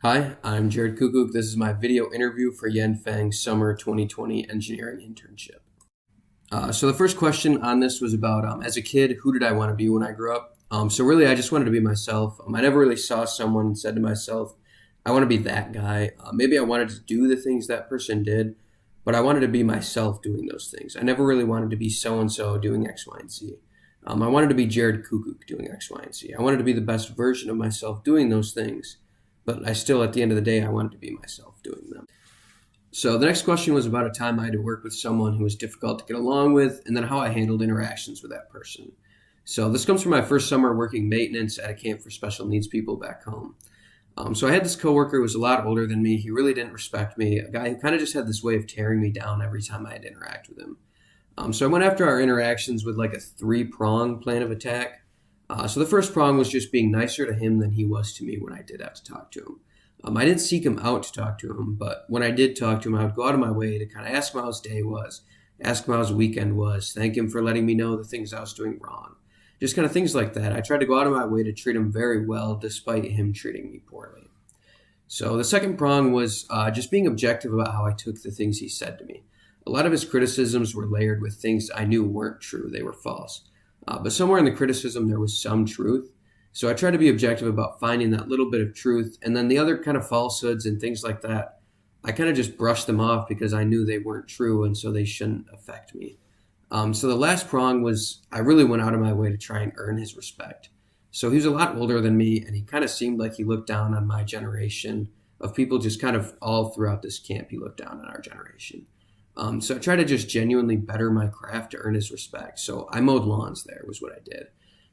Hi, I'm Jared Koekkoek. This is my video interview for YFAI Summer 2020 Engineering Internship. So the first question on this was about, as a kid, who did I want to be when I grew up? So really, I just wanted to be myself. I never really saw someone and said to myself, I want to be that guy. Maybe I wanted to do the things that person did, but I wanted to be myself doing those things. I never really wanted to be so-and-so doing X, Y, and Z. I wanted to be Jared Koekkoek doing X, Y, and Z. I wanted to be the best version of myself doing those things. But I still, at the end of the day, I wanted to be myself doing them. So the next question was about a time I had to work with someone who was difficult to get along with, and then how I handled interactions with that person. So this comes from my first summer working maintenance at a camp for special needs people back home. So I had this coworker who was a lot older than me. He really didn't respect me, a guy who kind of just had this way of tearing me down every time I had to interact with him. So I went after our interactions with like a three-prong plan of attack. So the first prong was just being nicer to him than he was to me when I did have to talk to him. I didn't seek him out to talk to him, but when I did talk to him, I would go out of my way to kind of ask him how his day was, ask him how his weekend was, thank him for letting me know the things I was doing wrong. Just kind of things like that. I tried to go out of my way to treat him very well despite him treating me poorly. So the second prong was just being objective about how I took the things he said to me. A lot of his criticisms were layered with things I knew weren't true, they were false. But somewhere in the criticism, there was some truth. So I tried to be objective about finding that little bit of truth. And then the other kind of falsehoods and things like that, I kind of just brushed them off because I knew they weren't true and so they shouldn't affect me. So the last prong was I really went out of my way to try and earn his respect. So he was a lot older than me, and he kind of seemed like he looked down on my generation of people, just kind of all throughout this camp. He looked down on our generation. So I tried to just genuinely better my craft to earn his respect. So I mowed lawns there was what I did.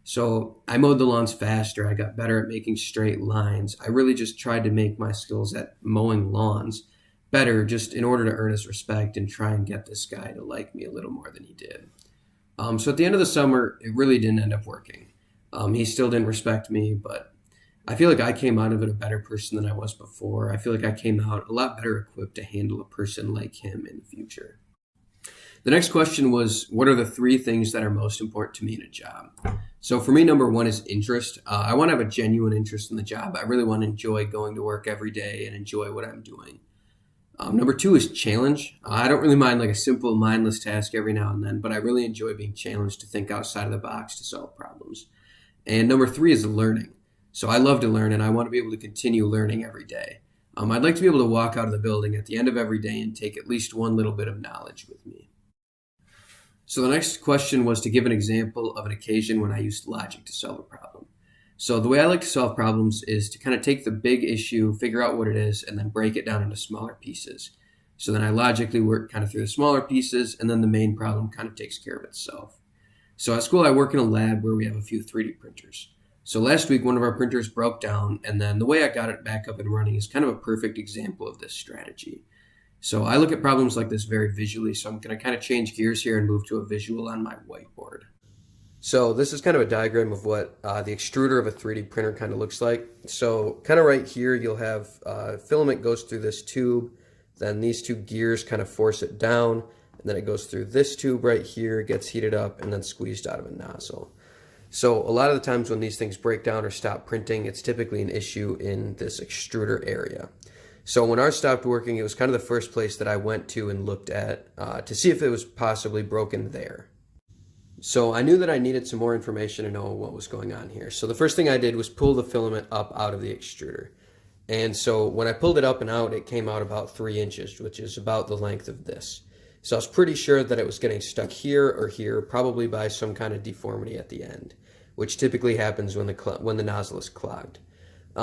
So I mowed the lawns faster. I got better at making straight lines. I really just tried to make my skills at mowing lawns better just in order to earn his respect and try and get this guy to like me a little more than he did. So at the end of the summer, it really didn't end up working. He still didn't respect me, but I feel like I came out of it a better person than I was before. I feel like I came out a lot better equipped to handle a person like him in the future. The next question was, what are the three things that are most important to me in a job? So for me, number one is interest. I want to have a genuine interest in the job. I really want to enjoy going to work every day and enjoy what I'm doing. Number two is challenge. I don't really mind like a simple mindless task every now and then, but I really enjoy being challenged to think outside of the box to solve problems. And number three is learning. So I love to learn, and I want to be able to continue learning every day. I'd like to be able to walk out of the building at the end of every day and take at least one little bit of knowledge with me. So the next question was to give an example of an occasion when I used logic to solve a problem. So the way I like to solve problems is to kind of take the big issue, figure out what it is, and then break it down into smaller pieces. So then I logically work kind of through the smaller pieces, and then the main problem kind of takes care of itself. So at school, I work in a lab where we have a few 3D printers. So last week, one of our printers broke down, and then the way I got it back up and running is kind of a perfect example of this strategy. So I look at problems like this very visually, so I'm going to kind of change gears here and move to a visual on my whiteboard. So this is kind of a diagram of what the extruder of a 3D printer kind of looks like. So kind of right here, you'll have filament goes through this tube, then these two gears kind of force it down, and then it goes through this tube right here, gets heated up, and then squeezed out of a nozzle. So a lot of the times when these things break down or stop printing, it's typically an issue in this extruder area. So when ours stopped working, it was kind of the first place that I went to and looked at to see if it was possibly broken there. So I knew that I needed some more information to know what was going on here. So the first thing I did was pull the filament up out of the extruder. And so when I pulled it up and out, it came out about 3 inches, which is about the length of this. So I was pretty sure that it was getting stuck here or here, probably by some kind of deformity at the end, which typically happens when the nozzle is clogged.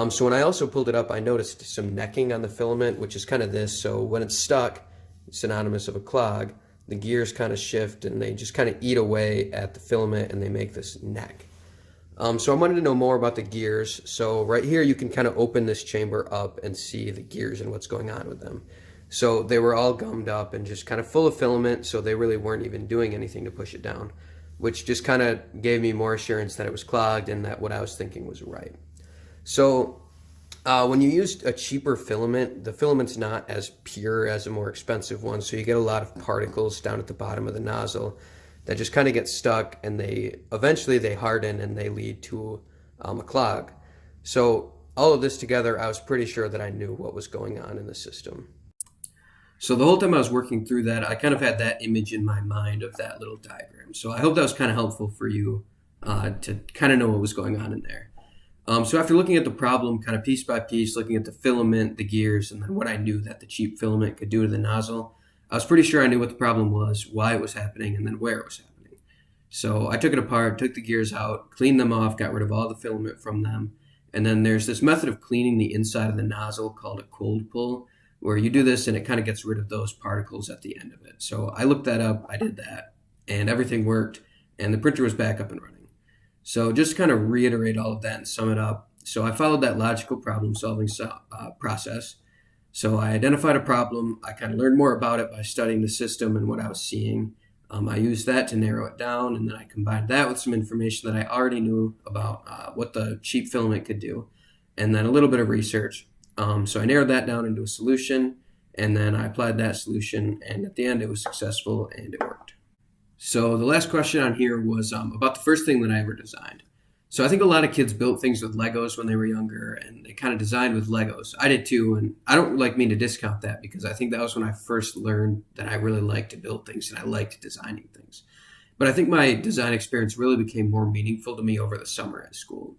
So when I also pulled it up, I noticed some necking on the filament, which is kind of this. So when it's stuck, synonymous of a clog, the gears kind of shift and they just kind of eat away at the filament and they make this neck. So I wanted to know more about the gears. So right here, you can kind of open this chamber up and see the gears and what's going on with them. So they were all gummed up and just kind of full of filament, so they really weren't even doing anything to push it down, which just kind of gave me more assurance that it was clogged and that what I was thinking was right. So when you use a cheaper filament, the filament's not as pure as a more expensive one, so you get a lot of particles down at the bottom of the nozzle that just kind of get stuck, and eventually they harden and they lead to a clog. So all of this together, I was pretty sure that I knew what was going on in the system. So the whole time I was working through that, I kind of had that image in my mind of that little diagram. So I hope that was kind of helpful for you to kind of know what was going on in there. So after looking at the problem kind of piece by piece, looking at the filament, the gears, and then what I knew that the cheap filament could do to the nozzle, I was pretty sure I knew what the problem was, why it was happening, and then where it was happening. So I took it apart, took the gears out, cleaned them off, got rid of all the filament from them. And then there's this method of cleaning the inside of the nozzle called a cold pull, where you do this and it kind of gets rid of those particles at the end of it. So I looked that up, I did that, and everything worked, and the printer was back up and running. So just to kind of reiterate all of that and sum it up. So I followed that logical problem solving process. So I identified a problem. I kind of learned more about it by studying the system and what I was seeing. I used that to narrow it down, and then I combined that with some information that I already knew about what the cheap filament could do, and then a little bit of research. So I narrowed that down into a solution, and then I applied that solution, and at the end it was successful and it worked. So the last question on here was about the first thing that I ever designed. So I think a lot of kids built things with Legos when they were younger, and they kind of designed with Legos. I did too, and I don't mean to discount that, because I think that was when I first learned that I really liked to build things and I liked designing things. But I think my design experience really became more meaningful to me over the summer at school.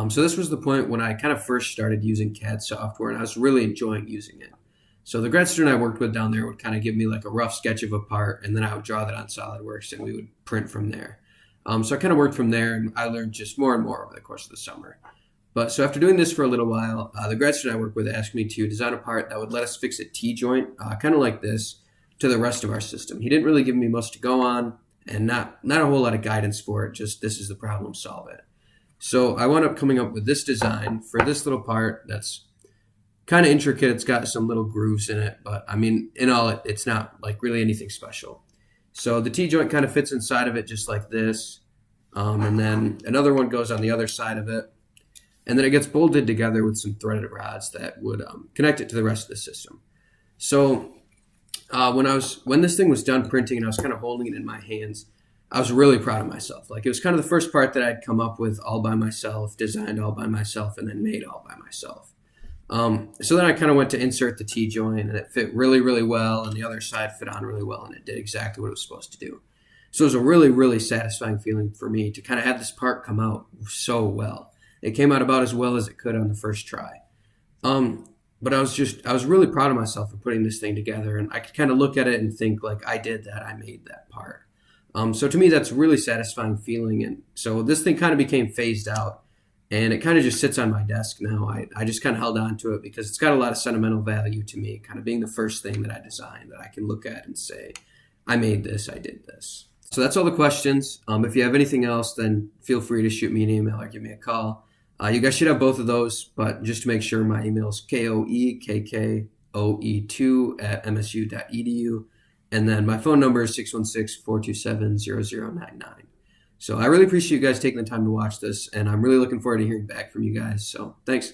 So this was the point when I kind of first started using CAD software, and I was really enjoying using it. So the grad student I worked with down there would kind of give me like a rough sketch of a part, and then I would draw that on SolidWorks and we would print from there. So I kind of worked from there, and I learned just more and more over the course of the summer. But so after doing this for a little while, the grad student I worked with asked me to design a part that would let us fix a T-joint, kind of like this, to the rest of our system. He didn't really give me much to go on, and not a whole lot of guidance for it, just this is the problem, solve it. So I wound up coming up with this design for this little part that's kind of intricate. It's got some little grooves in it, but I mean, in all, it's not like really anything special. So the T-joint kind of fits inside of it just like this. And then another one goes on the other side of it. And then it gets bolted together with some threaded rods that would connect it to the rest of the system. So when this thing was done printing and I was kind of holding it in my hands, I was really proud of myself. Like, it was kind of the first part that I'd come up with all by myself, designed all by myself, and then made all by myself. So then I kind of went to insert the T-joint, and it fit really, really well, and the other side fit on really well, and it did exactly what it was supposed to do. So it was a really, really satisfying feeling for me to kind of have this part come out so well. It came out about as well as it could on the first try. But I was really proud of myself for putting this thing together, and I could kind of look at it and think, like, I did that, I made that part. So to me, that's a really satisfying feeling, and so this thing kind of became phased out. And it kind of just sits on my desk now. I just kind of held on to it because it's got a lot of sentimental value to me, kind of being the first thing that I designed that I can look at and say, I made this, I did this. So that's all the questions. If you have anything else, then feel free to shoot me an email or give me a call. You guys should have both of those, but just to make sure, my email is koekkoe2@msu.edu. And then my phone number is 616-427-0099. So I really appreciate you guys taking the time to watch this, and I'm really looking forward to hearing back from you guys. So thanks.